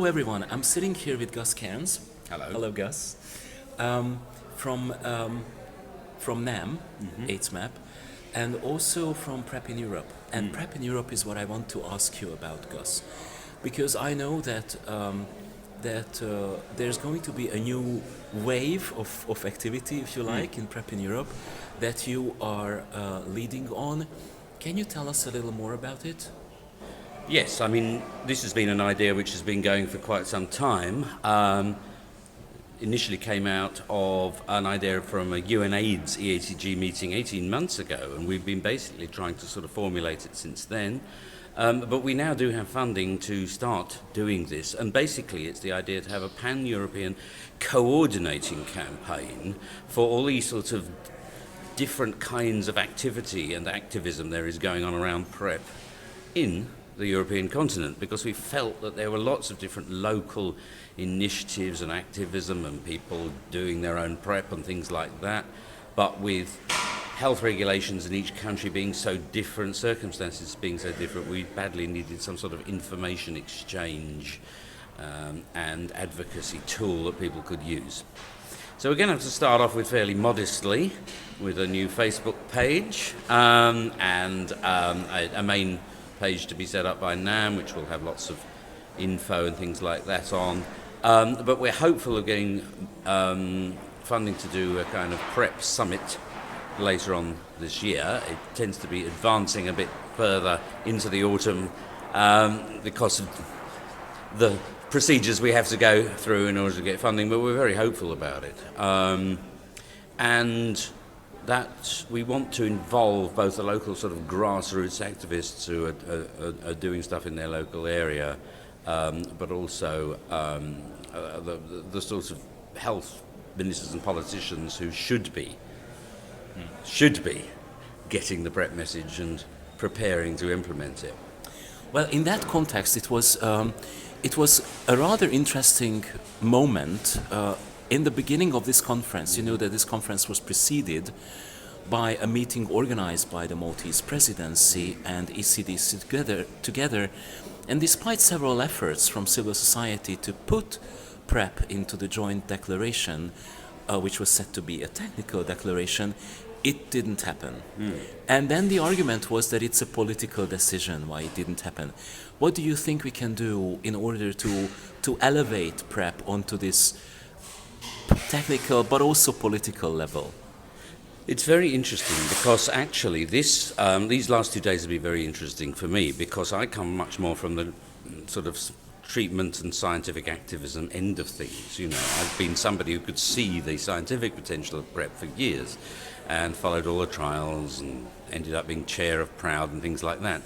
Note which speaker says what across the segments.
Speaker 1: Hello, everyone. I'm sitting here with Gus Cairns.
Speaker 2: Hello.
Speaker 1: Hello, Gus. Um, from from NAM, AIDS Map, and also from PrEP in Europe. And PrEP in Europe is what I want to ask you about, Gus, because I know that there's going to be a new wave of activity, if you like, in PrEP in Europe that you are leading on. Can you tell us a little more about it?
Speaker 2: Yes, I mean, this has been an idea which has been going for quite some time. Initially came out of an idea from a UNAIDS EACG meeting 18 months ago, and we've been basically trying to sort of formulate it since then. But we now do have funding to start doing this, and basically it's the idea to have a pan-European coordinating campaign for all these sorts of different kinds of activity and activism there is going on around PrEP in the European continent, because we felt that there were lots of different local initiatives and activism and people doing their own PrEP and things like that, but with health regulations in each country being so different, circumstances being so different, we badly needed some sort of information exchange and advocacy tool that people could use. So we're going to have to start off with fairly modestly with a new Facebook page and a main page to be set up by NAM, which will have lots of info and things like that on. But we're hopeful of getting funding to do a kind of PrEP summit later on this year. It tends to be advancing a bit further into the autumn because of the procedures we have to go through in order to get funding, but we're very hopeful about it. And that we want to involve both the local sort of grassroots activists who are doing stuff in their local area, but also the sorts of health ministers and politicians who should be getting the PrEP message and preparing to implement it.
Speaker 1: Well, in that context, it was a rather interesting moment in the beginning of this conference. You know that this conference was preceded by a meeting organized by the Maltese presidency and ECDC together. And despite several efforts from civil society to put PrEP into the joint declaration, which was said to be a technical declaration, it didn't happen. And then the argument was that it's a political decision why it didn't happen. What do you think we can do in order to elevate PrEP onto this technical but also political level?
Speaker 2: It's very interesting because actually these last 2 days have been very interesting for me, because I come much more from the sort of treatment and scientific activism end of things. You know, I've been somebody who could see the scientific potential of PrEP for years and followed all the trials and ended up being chair of PROUD and things like that.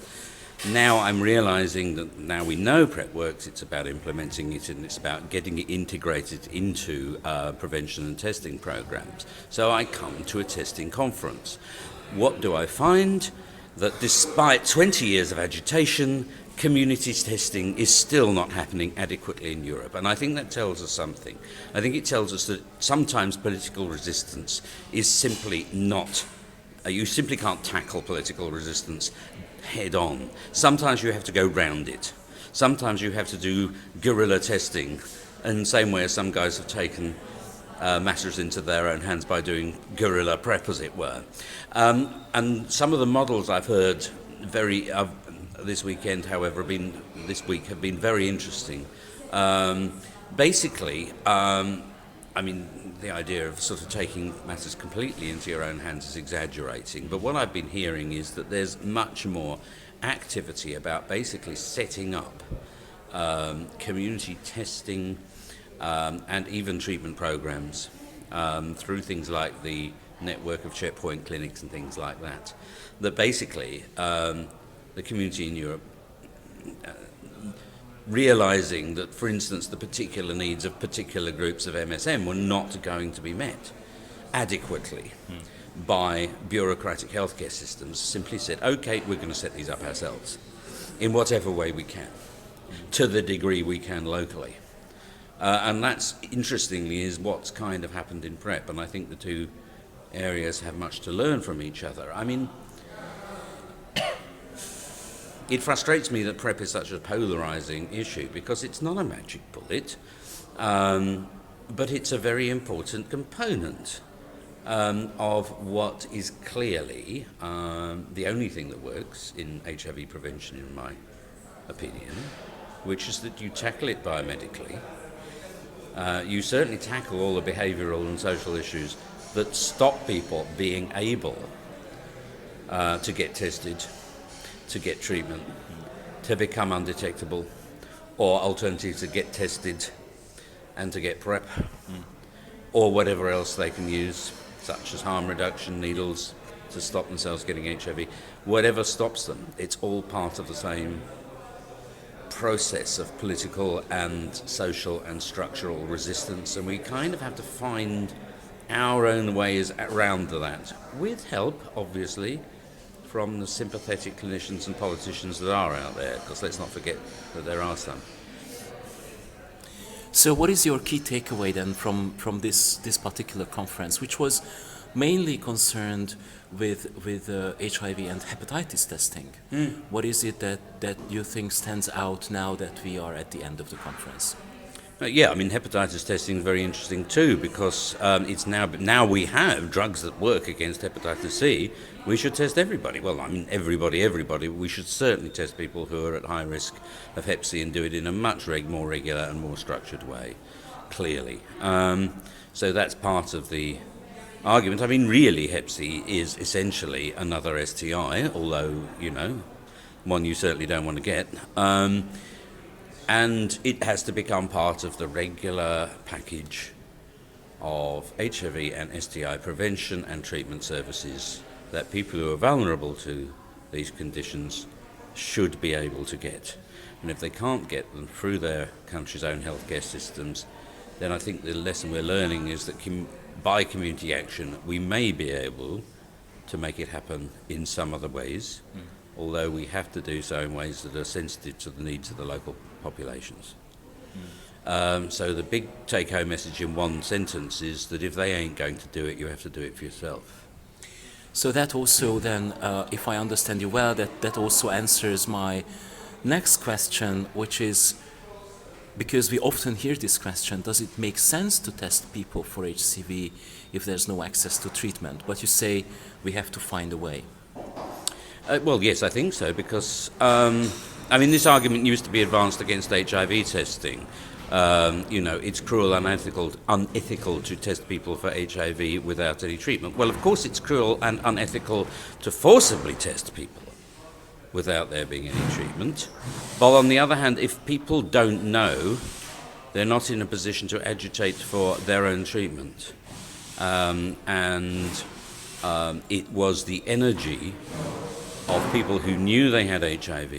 Speaker 2: Now I'm realizing that now we know PrEP works, it's about implementing it and it's about getting it integrated into prevention and testing programs. So I come to a testing conference. What do I find? That despite 20 years of agitation, community testing is still not happening adequately in Europe. And I think that tells us something. I think it tells us that sometimes political resistance is simply not, you simply can't tackle political resistance head on. Sometimes you have to go round it. Sometimes you have to do guerrilla testing in the same way as some guys have taken matters into their own hands by doing guerrilla PrEP, as it were. And some of the models I've heard this weekend, however, have been very interesting. Basically, I mean, the idea of sort of taking matters completely into your own hands is exaggerating, but what I've been hearing is that there's much more activity about basically setting up community testing and even treatment programs through things like the network of checkpoint clinics and things like that. That basically the community in Europe realizing that, for instance, the particular needs of particular groups of MSM were not going to be met adequately by bureaucratic healthcare systems, simply said, okay, we're going to set these up ourselves in whatever way we can, to the degree we can locally. And that's, interestingly, is what's kind of happened in PrEP, and I think the two areas have much to learn from each other. I mean, it frustrates me that PrEP is such a polarizing issue because it's not a magic bullet, but it's a very important component of what is clearly the only thing that works in HIV prevention, in my opinion, which is that you tackle it biomedically. You certainly tackle all the behavioural and social issues that stop people being able to get tested, to get treatment, to become undetectable, or alternatively to get tested and to get PrEP, or whatever else they can use, such as harm reduction, needles, to stop themselves getting HIV. Whatever stops them, it's all part of the same process of political and social and structural resistance, and we kind of have to find our own ways around that, with help, obviously, from the sympathetic clinicians and politicians that are out there, because let's not forget that there are some.
Speaker 1: So what is your key takeaway then from this particular conference, which was mainly concerned with HIV and hepatitis testing? What is it that you think stands out now that we are at the end of the conference?
Speaker 2: Yeah, I mean, hepatitis testing is very interesting too, because it's now we have drugs that work against hepatitis C. We should test everybody. Well, I mean, everybody. We should certainly test people who are at high risk of hep C and do it in a much more regular and more structured way, clearly. So that's part of the argument. I mean, really, hep C is essentially another STI, although, one you certainly don't want to get. And it has to become part of the regular package of HIV and STI prevention and treatment services that people who are vulnerable to these conditions should be able to get. And if they can't get them through their country's own healthcare systems, then I think the lesson we're learning is that by community action, we may be able to make it happen in some other ways, although we have to do so in ways that are sensitive to the needs of the local populations. So the big take-home message in one sentence is that if they ain't going to do it, you have to do it for yourself.
Speaker 1: So that also then, if I understand you well, that also answers my next question, which is, because we often hear this question, does it make sense to test people for HCV if there's no access to treatment? But you say we have to find a way.
Speaker 2: Well, yes, I think so, because, this argument used to be advanced against HIV testing. It's cruel and unethical to test people for HIV without any treatment. Well, of course it's cruel and unethical to forcibly test people without there being any treatment. But on the other hand, if people don't know, they're not in a position to agitate for their own treatment. It was the energy of people who knew they had HIV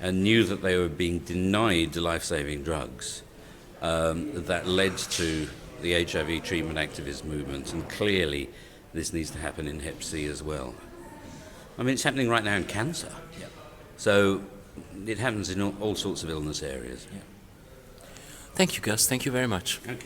Speaker 2: and knew that they were being denied life-saving drugs that led to the HIV treatment activist movement. And clearly, this needs to happen in Hep C as well. I mean, it's happening right now in cancer.
Speaker 1: Yeah.
Speaker 2: So it happens in all sorts of illness areas.
Speaker 1: Yeah. Thank you, Gus. Thank you very much.
Speaker 2: Okay.